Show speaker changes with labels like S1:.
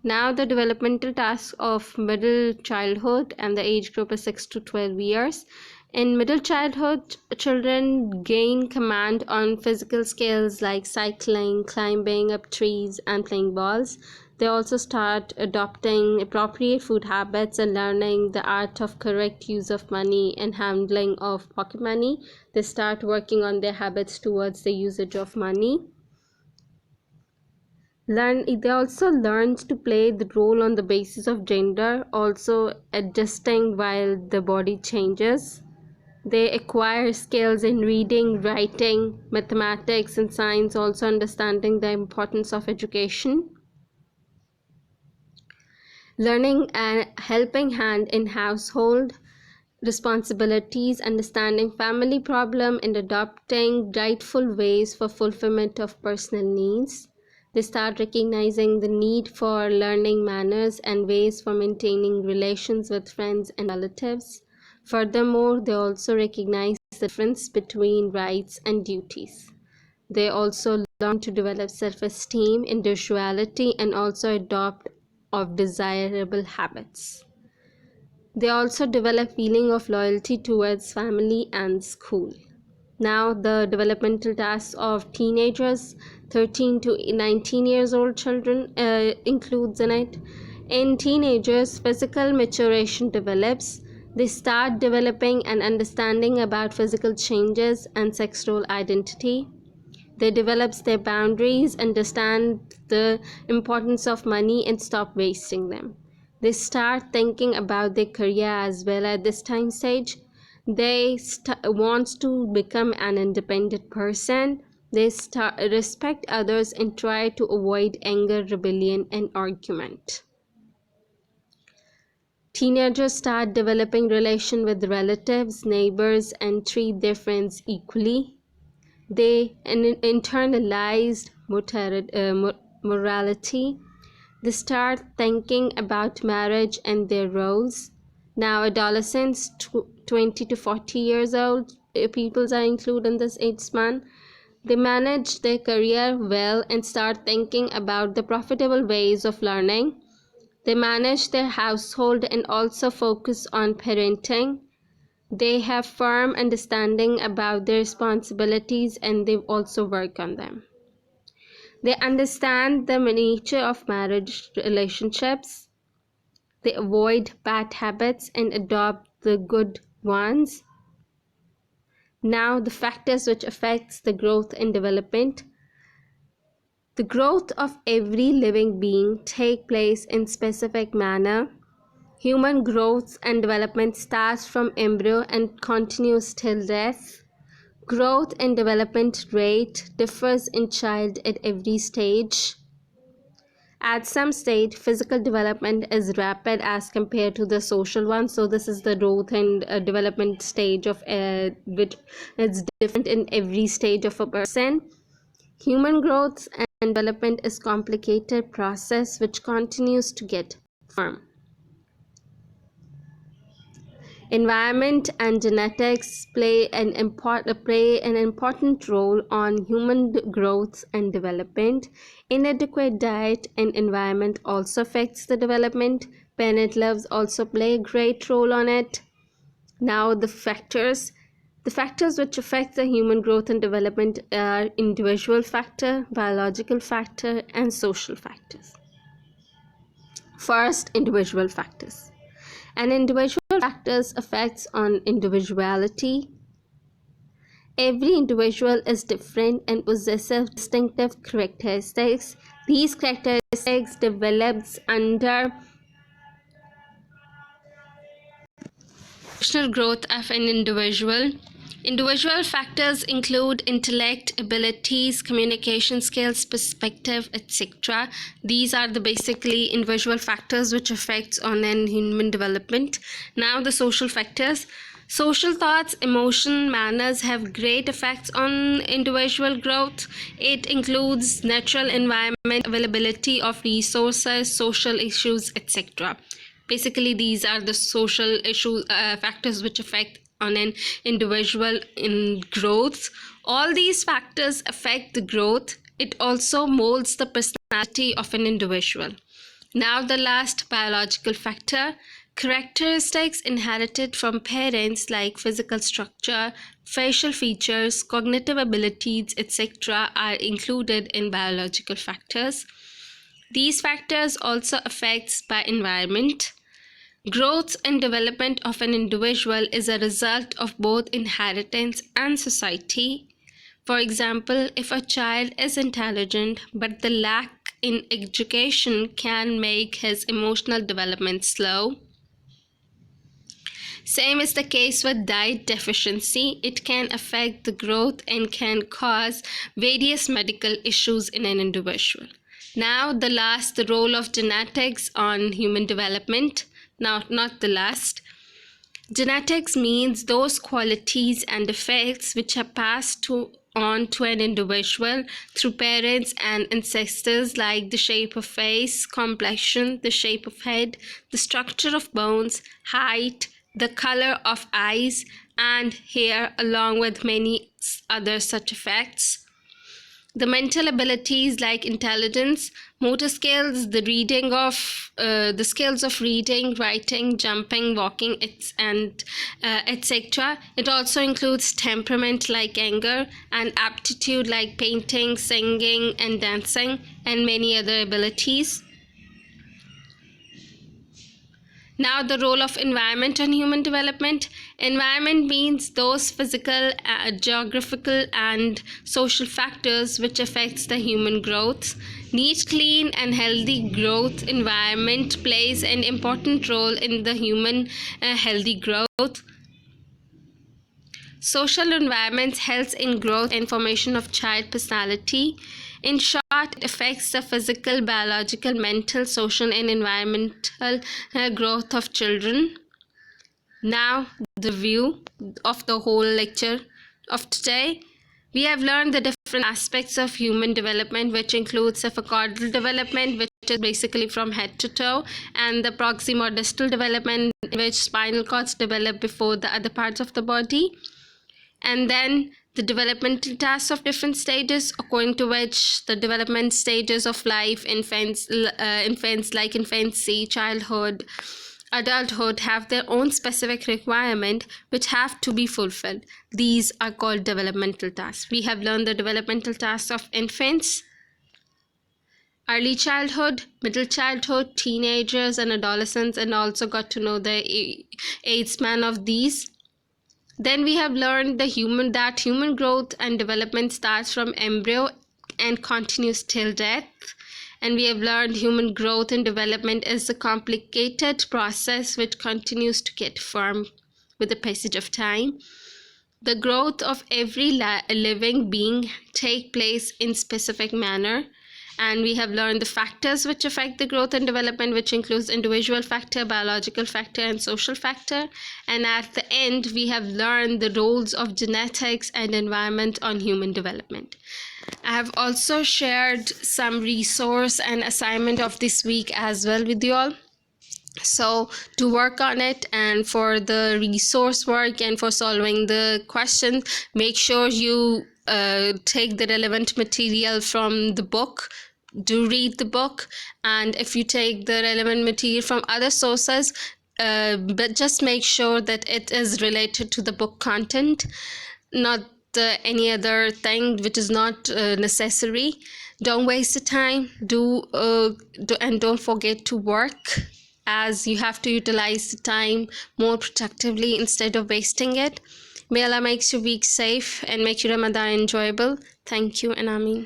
S1: Now the developmental tasks of middle childhood, and the age group is 6 to 12 years. In middle childhood, children gain command on physical skills like cycling, climbing up trees, and playing balls. They also start adopting appropriate food habits and learning the art of correct use of money and handling of pocket money. They start working on their habits towards the usage of money. They also learn to play the role on the basis of gender, also adjusting while the body changes. They acquire skills in reading, writing, mathematics, and science, also understanding the importance of education. Learning a helping hand in household responsibilities, understanding family problem, and adopting rightful ways for fulfillment of personal needs. They start recognizing the need for learning manners and ways for maintaining relations with friends and relatives. Furthermore, they also recognize the difference between rights and duties. They also learn to develop self-esteem, individuality, and also adopt of desirable habits. They also develop feeling of loyalty towards family and school. Now the developmental tasks of teenagers, 13 to 19 years old children includes in it. In teenagers, physical maturation develops. They start developing an understanding about physical changes and sexual identity. They develop their boundaries, understand the importance of money, and stop wasting them. They start thinking about their career as well at this time stage. They want to become an independent person. They respect others and try to avoid anger, rebellion, and argument. Teenagers start developing relation with relatives, neighbors, and treat their friends equally. They internalized morality. They start thinking about marriage and their roles. Now adolescents, 20 to 40 years old people are included in this age span. They manage their career well and start thinking about the profitable ways of learning. They manage their household and also focus on parenting. They have firm understanding about their responsibilities and they also work on them. They understand the nature of marriage relationships. They avoid bad habits and adopt the good ones. Now the factors which affects the growth and development. The growth of every living being take place in specific manner. Human growth and development starts from embryo and continues till death. Growth and development rate differs in child at every stage. At some stage, physical development is rapid as compared to the social one. So this is the growth and development stage of which is different in every stage of a person. Human growth and development is complicated process which continues to get firm. Environment and genetics play an important role on human growth and development. Inadequate diet and environment also affects the development. Peanut loves also play a great role on it. Now the factors which affect the human growth and development are individual factor, biological factor, and social factors. First, individual factors. An individual factors affects on individuality. Every individual is different and possesses distinctive characteristics. These characteristics develops under personal growth of an individual. Individual factors include intellect, abilities, communication skills, perspective, etc. These are the basically individual factors which affects on an human development. Now the social factors. Social thoughts, emotion, manners have great effects on individual growth. It includes natural environment, availability of resources, social issues, etc. Basically, these are the social issue factors which affect on an individual in growth. All these factors affect the growth. It also molds the personality of an individual. Now the last biological factor. Characteristics inherited from parents like physical structure, facial features, cognitive abilities, etc. are included in biological factors. These factors also affects by environment. Growth and development of an individual is a result of both inheritance and society. For example, if a child is intelligent but the lack in education can make his emotional development slow. Same is the case with diet deficiency. It can affect the growth and can cause various medical issues in an individual. Now, the role of genetics on human development. Now, not the last. Genetics means those qualities and effects which are passed on to an individual through parents and ancestors, like the shape of face, complexion, the shape of head, the structure of bones, height, the color of eyes and hair, along with many other such effects. The mental abilities like intelligence, motor skills, the skills of reading, writing, jumping, walking, and etc. It also includes temperament like anger and aptitude like painting, singing, and dancing, and many other abilities. Now, the role of environment on human development. Environment means those physical, geographical, and social factors which affects the human growth. Neat, clean, and healthy growth environment plays an important role in the human healthy growth. Social environments helps in growth and formation of child personality. In short, it affects the physical, biological, mental, social, and environmental growth of children. Now, the view of the whole lecture of today. We have learned the different aspects of human development, which includes the caudal development, which is basically from head to toe, and the proximodistal development, in which spinal cords develop before the other parts of the body. And then the developmental tasks of different stages, according to which the development stages of life, infants like infancy, childhood, adulthood, have their own specific requirement which have to be fulfilled. These are called developmental tasks. We have learned the developmental tasks of infants, early childhood, middle childhood, teenagers, and adolescents, and also got to know the age span of these. Then we have learned that human growth and development starts from embryo and continues till death. And we have learned human growth and development is a complicated process which continues to get firm with the passage of time. The growth of every living being take place in specific manner. And we have learned the factors which affect the growth and development, which includes individual factor, biological factor, and social factor. And at the end, we have learned the roles of genetics and environment on human development. I have also shared some resource and assignment of this week as well with you all. So to work on it, and for the resource work and for solving the questions, make sure you take the relevant material from the book. Do read the book, and if you take the relevant material from other sources, but just make sure that it is related to the book content, not any other thing which is not necessary. Don't waste the time. And don't forget to work, as you have to utilize the time more productively instead of wasting it. May Allah makes your week safe and make your Ramadan enjoyable. Thank you and Ameen.